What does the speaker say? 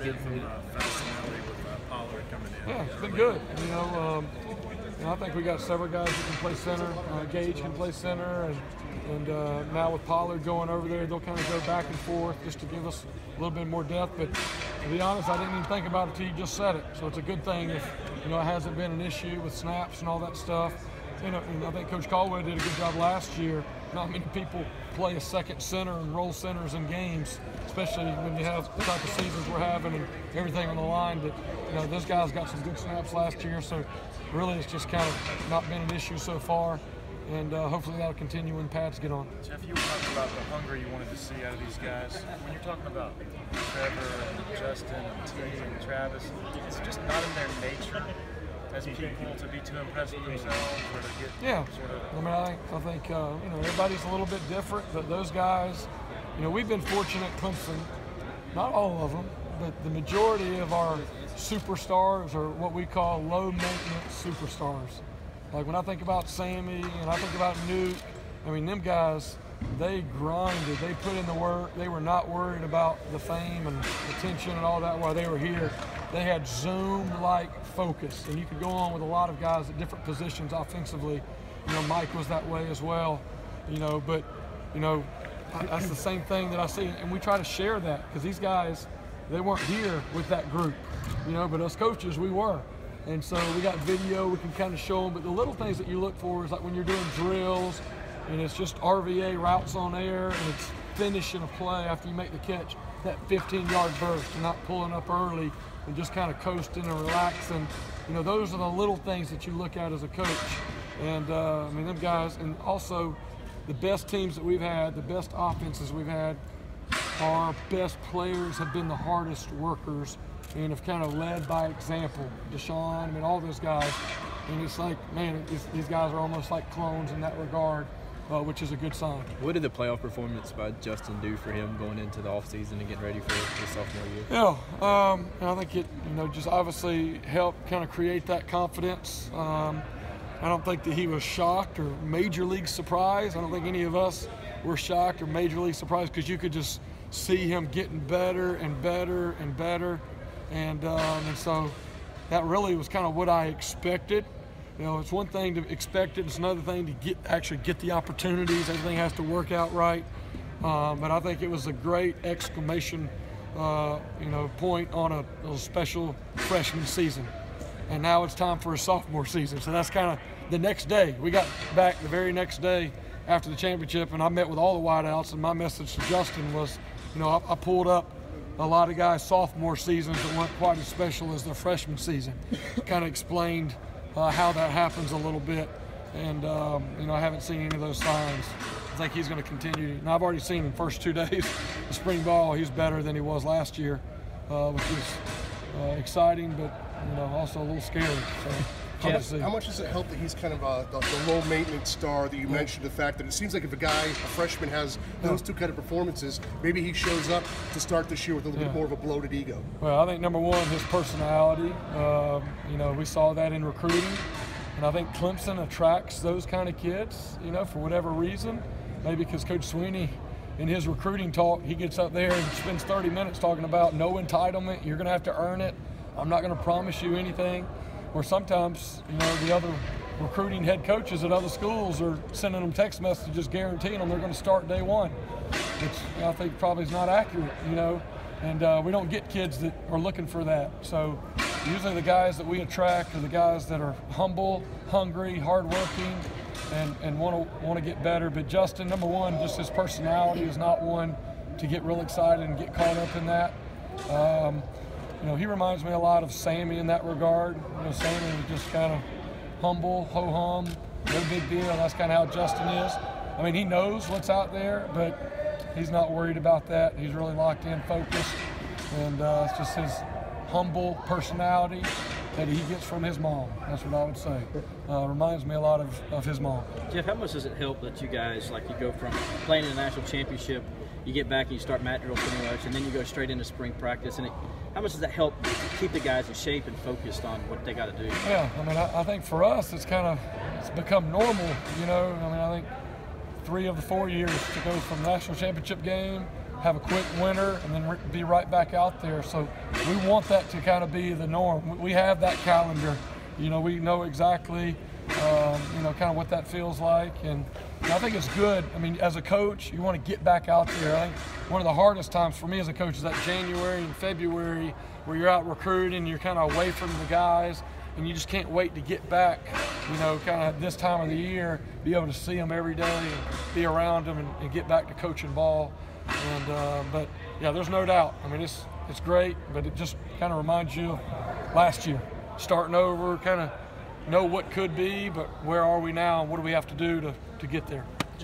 been from Fascinelli with Pollard coming in? Yeah, it's been good. I think we got several guys that can play center. Gage can play center, and now with Pollard going over there, they'll kind of go back and forth just to give us a little bit more depth. But to be honest, I didn't even think about it till you just said it. So it's a good thing if it hasn't been an issue with snaps and all that stuff. And I think Coach Caldwell did a good job last year. Not many people play a second center and roll centers in games, especially when you have the type of seasons we're having and everything on the line. But those guys got some good snaps last year, so really it's just kind of not been an issue so far, and hopefully that'll continue when pads get on. Jeff, you were talking about the hunger you wanted to see out of these guys. When you're talking about Trevor and Justin and T and Travis, it's just not in their nature as people to be too impressed with themselves or to get sort of. I think everybody's a little bit different, but those guys, we've been fortunate at Clemson, not all of them, but the majority of our superstars are what we call low maintenance superstars. Like when I think about Sammy and I think about Nuke, them guys, they grinded, they put in the work, they were not worried about the fame and attention and all that while they were here. They had Zoom-like focus, and you could go on with a lot of guys at different positions offensively. Mike was that way as well, but that's the same thing that I see, and we try to share that because these guys, they weren't here with that group, but us coaches, we were. And so we got video, we can kind of show them, but the little things that you look for is like when you're doing drills and it's just RVA routes on air and it's finishing a play after you make the catch, that 15-yard burst and not pulling up early and just kind of coasting and relaxing. Those are the little things that you look at as a coach. And them guys, and also the best teams that we've had, the best offenses we've had, our best players have been the hardest workers and have kind of led by example. Deshaun, all those guys. And it's like, man, these guys are almost like clones in that regard, which is a good sign. What did the playoff performance by Justin do for him going into the offseason and getting ready for his sophomore year? I think it, just obviously helped kind of create that confidence. I don't think that he was shocked or major league surprised. I don't think any of us were shocked or major league surprised because you could just see him getting better and better and better. And so that really was kind of what I expected. It's one thing to expect it, it's another thing to actually get the opportunities. Everything has to work out right. But I think it was a great exclamation point on a special freshman season. And now it's time for a sophomore season. So that's kind of the next day. We got back the very next day after the championship, and I met with all the wideouts, and my message to Justin was, I pulled up a lot of guys' sophomore seasons that weren't quite as special as their freshman season. Kind of explained how that happens a little bit, and I haven't seen any of those signs. I think he's going to continue. And I've already seen in the first 2 days of spring ball, he's better than he was last year, which is exciting, but also a little scary. So, how much does it help that he's kind of the low maintenance star that you mentioned? The fact that it seems like if a freshman has those two kind of performances, maybe he shows up to start this year with a little bit more of a bloated ego. Well, I think number one, his personality. We saw that in recruiting, and I think Clemson attracts those kind of kids. For whatever reason, maybe because Coach Sweeney, in his recruiting talk, he gets up there and spends 30 minutes talking about no entitlement. You're going to have to earn it. I'm not going to promise you anything. Or sometimes, the other recruiting head coaches at other schools are sending them text messages guaranteeing them they're going to start day one, which I think probably is not accurate, and we don't get kids that are looking for that. So usually the guys that we attract are the guys that are humble, hungry, hardworking, and want to get better. But Justin, number one, just his personality is not one to get real excited and get caught up in that. He reminds me a lot of Sammy in that regard. Sammy was just kind of humble, ho-hum, no big deal. That's kind of how Justin is. He knows what's out there, but he's not worried about that. He's really locked in, focused, and it's just his humble personality that he gets from his mom. That's what I would say. Reminds me a lot of his mom. Jeff, how much does it help that you guys, you go from playing in the national championship, you get back and you start mat drills pretty much, and then you go straight into spring practice, and how much does that help keep the guys in shape and focused on what they got to do? Yeah, I think for us it's become normal, I think 3 of the 4 years to go from national championship game, have a quick winter, and then be right back out there. So we want that to kind of be the norm. We have that calendar. You know, we know exactly, you know, kind of what that feels like. And I think it's good. I mean, as a coach, you want to get back out there. I think one of the hardest times for me as a coach is that January and February where you're out recruiting, you're kind of away from the guys, and you just can't wait to get back, you know, kind of this time of the year, be able to see them every day and be around them and get back to coaching ball. And but yeah, there's no doubt. I mean, it's great, but it just kind of reminds you of last year, starting over, kind of know what could be, but where are we now and what do we have to do to get there?